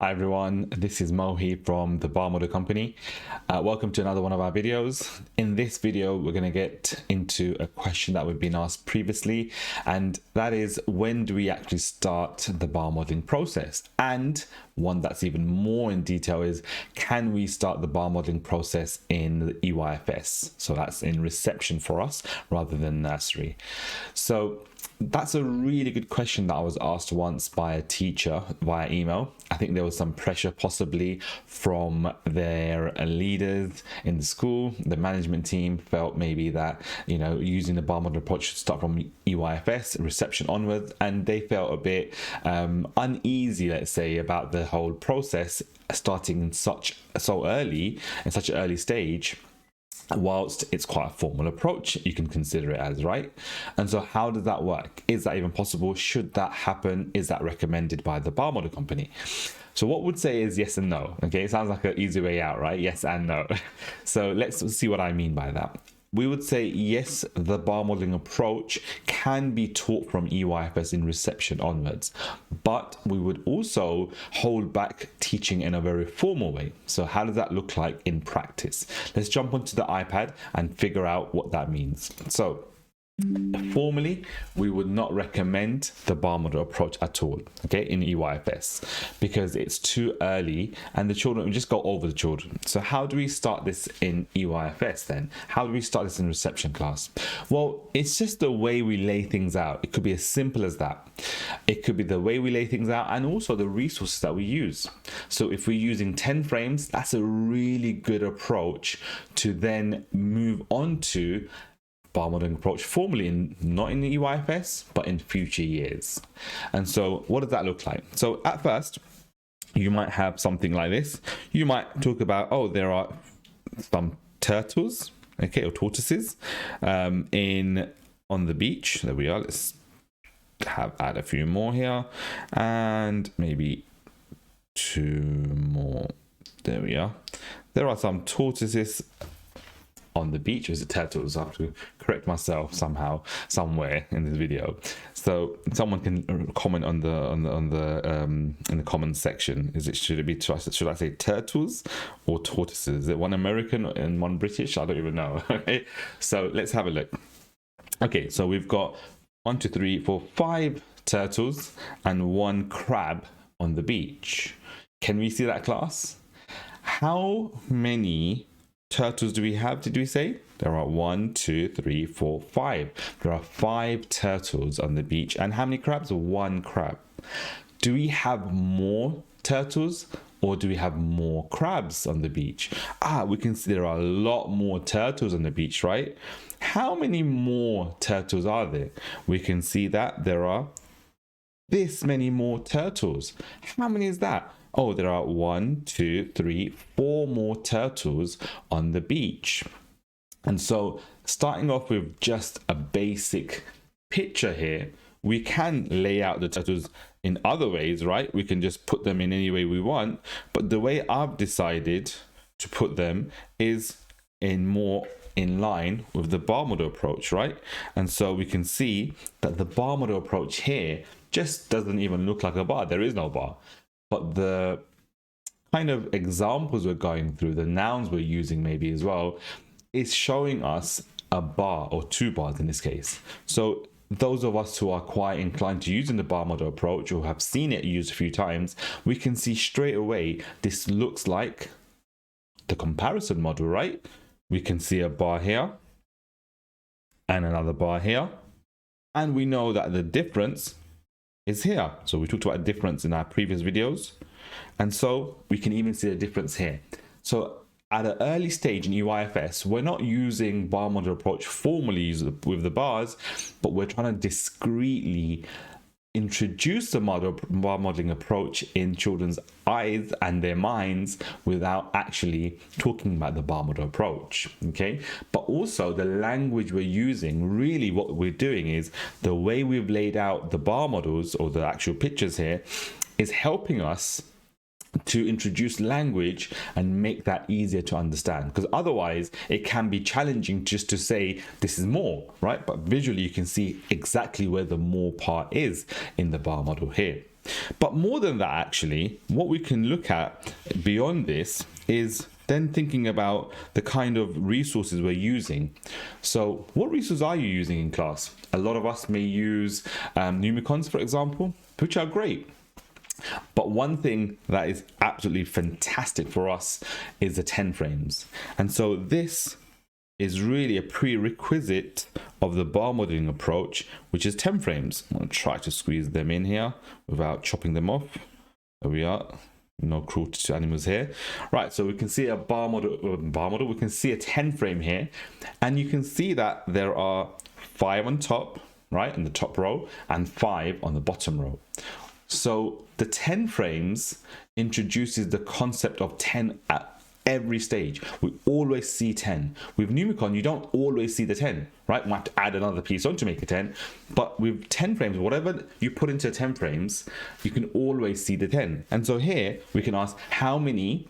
Hi everyone, this is Mohi from the Bar Model Company. Welcome to another one of our videos. In this video, we're going to get into a question that we've been asked previously, and that is, when do we actually start the bar modeling process? And one that's even more in detail is, can we start the bar modeling process in the EYFS? So that's in reception for us rather than nursery. So that's a really good question that I was asked once by a teacher via email. I think there was some pressure possibly from their leaders in the school. The management team felt maybe that, using the bar model approach should start from EYFS, reception onwards, and they felt a bit uneasy, let's say, about the whole process starting in such an early stage. Whilst it's quite a formal approach, you can consider it as, right? And so how does that work? Is that even possible? Should that happen? Is that recommended by the bar model company? So what would say is yes and no. Okay, it sounds like an easy way out, right? Yes and no. So let's see what I mean by that. We would say yes, the bar modeling approach can be taught from EYFS in reception onwards, but we would also hold back teaching in a very formal way. So how does that look like in practice? Let's jump onto the iPad and figure out what that means. So formally, we would not recommend the bar model approach at all, okay, in EYFS, because it's too early and the children, we just go over the children. So how do we start this in EYFS then? How do we start this in reception class? Well, it's just the way we lay things out. It could be as simple as that. It could be the way we lay things out and also the resources that we use. So if we're using 10 frames, that's a really good approach to then move on to bar modeling approach formally, not in the EYFS, but in future years. And so what does that look like? So at first, you might have something like this. You might talk about, there are some turtles, okay, or tortoises on the beach. There we are. Let's add a few more here and maybe 2 more. There we are. There are some tortoises on the beach. Is it turtles? I have to correct myself somehow, somewhere in this video. So someone can comment in the comments section. Should I say turtles or tortoises? Is it one American and one British? I don't even know. Okay, so let's have a look. Okay, so we've got 1, 2, 3, 4, 5 turtles and 1 crab on the beach. Can we see that, class? How many turtles do we have? Did we say there are 1, 2, 3, 4, 5? There are 5 turtles on the beach. And how many crabs? 1 crab. Do we have more turtles or do we have more crabs on the beach? We can see there are a lot more turtles on the beach, right? How many more turtles are there? We can see that there are this many more turtles. How many is that? There are 1, 2, 3, 4 more turtles on the beach. And so starting off with just a basic picture here, we can lay out the turtles in other ways, right? We can just put them in any way we want. But the way I've decided to put them is more in line with the bar model approach, right? And so we can see that the bar model approach here just doesn't even look like a bar. There is no bar. But the kind of examples we're going through, the nouns we're using maybe as well, is showing us a bar or 2 bars in this case. So those of us who are quite inclined to using the bar model approach or have seen it used a few times, we can see straight away this looks like the comparison model, right? We can see a bar here and another bar here. And we know that the difference is here. So we talked about a difference in our previous videos. And so we can even see a difference here. So at an early stage in EYFS, we're not using bar model approach formally with the bars, but we're trying to discreetly introduce the bar modeling approach in children's eyes and their minds without actually talking about the bar model approach, okay? But also the language we're using, really what we're doing is the way we've laid out the bar models or the actual pictures here is helping us to introduce language and make that easier to understand, because otherwise it can be challenging just to say this is more, right? But visually you can see exactly where the more part is in the bar model here. But more than that, actually, what we can look at beyond this is then thinking about the kind of resources we're using. So what resources are you using in class? A lot of us may use Numicons, for example, which are great. But one thing that is absolutely fantastic for us is the 10 frames. And so this is really a prerequisite of the bar modeling approach, which is 10 frames. I'm going to try to squeeze them in here without chopping them off. There we are. No cruelty to animals here. Right, so we can see a bar model. We can see a 10 frame here, and you can see that there are 5 on top, right, in the top row, and 5 on the bottom row. So the 10 frames introduces the concept of 10 at every stage. We always see 10. With Numicon, you don't always see the 10, right? We have to add another piece on to make a 10. But with 10 frames, whatever you put into 10 frames, you can always see the 10. And so here we can ask, how many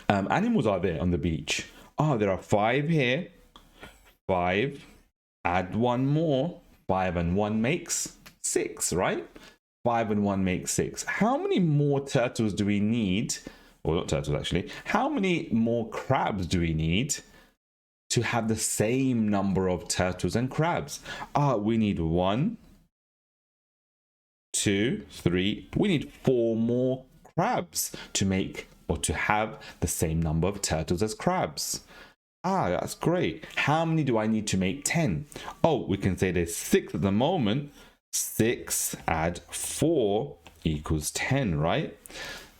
animals are there on the beach? Oh, there are 5 here. 5. Add 1 more. 5 and 1 makes 6, right? 5 and 1 makes 6. How many more turtles do we need? Or not turtles, actually. How many more crabs do we need to have the same number of turtles and crabs? We need 1, 2, 3. We need 4 more crabs to make or to have the same number of turtles as crabs. That's great. How many do I need to make 10? Oh, we can say there's 6 at the moment. 6 add 4 equals 10, right?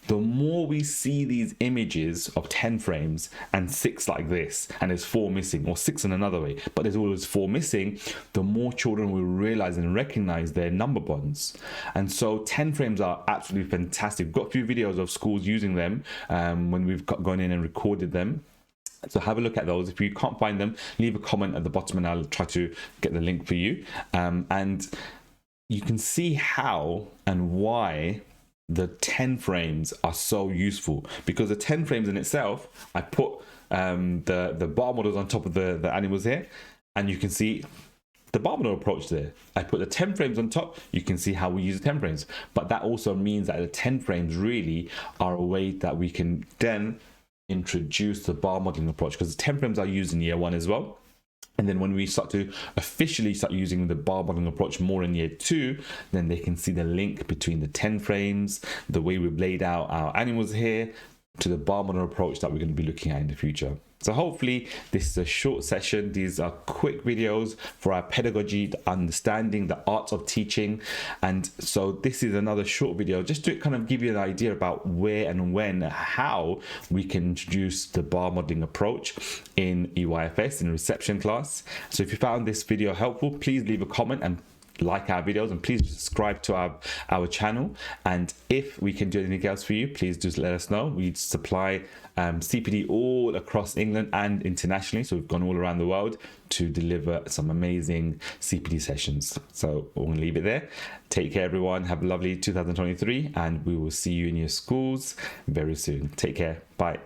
The more we see these images of 10 frames and 6 like this, and there's 4 missing, or 6 in another way, but there's always 4 missing, the more children will realize and recognize their number bonds. And so 10 frames are absolutely fantastic. We've got a few videos of schools using them when we've gone in and recorded them. So have a look at those. If you can't find them, leave a comment at the bottom and I'll try to get the link for you. And you can see how and why the 10 frames are so useful, because the 10 frames in itself, I put the bar models on top of the animals here, and you can see the bar model approach there. I put the 10 frames on top, you can see how we use the 10 frames. But that also means that the 10 frames really are a way that we can then introduce the bar modeling approach, because the 10 frames are used in year 1 as well. And then when we start to officially start using the bar modeling approach more in year 2, then they can see the link between the 10 frames, the way we've laid out our animals here, to the bar model approach that we're going to be looking at in the future. So hopefully this is a short session. These are quick videos for our pedagogy, understanding the art of teaching. And so this is another short video just to kind of give you an idea about where and when, how we can introduce the bar modeling approach in EYFS in reception class. So if you found this video helpful, please leave a comment and like our videos, and please subscribe to our channel. And if we can do anything else for you, please just let us know. We supply CPD all across England and internationally, so we've gone all around the world to deliver some amazing CPD sessions. So we're going to leave it there. Take care, everyone. Have a lovely 2023, and we will see you in your schools very soon. Take care. Bye.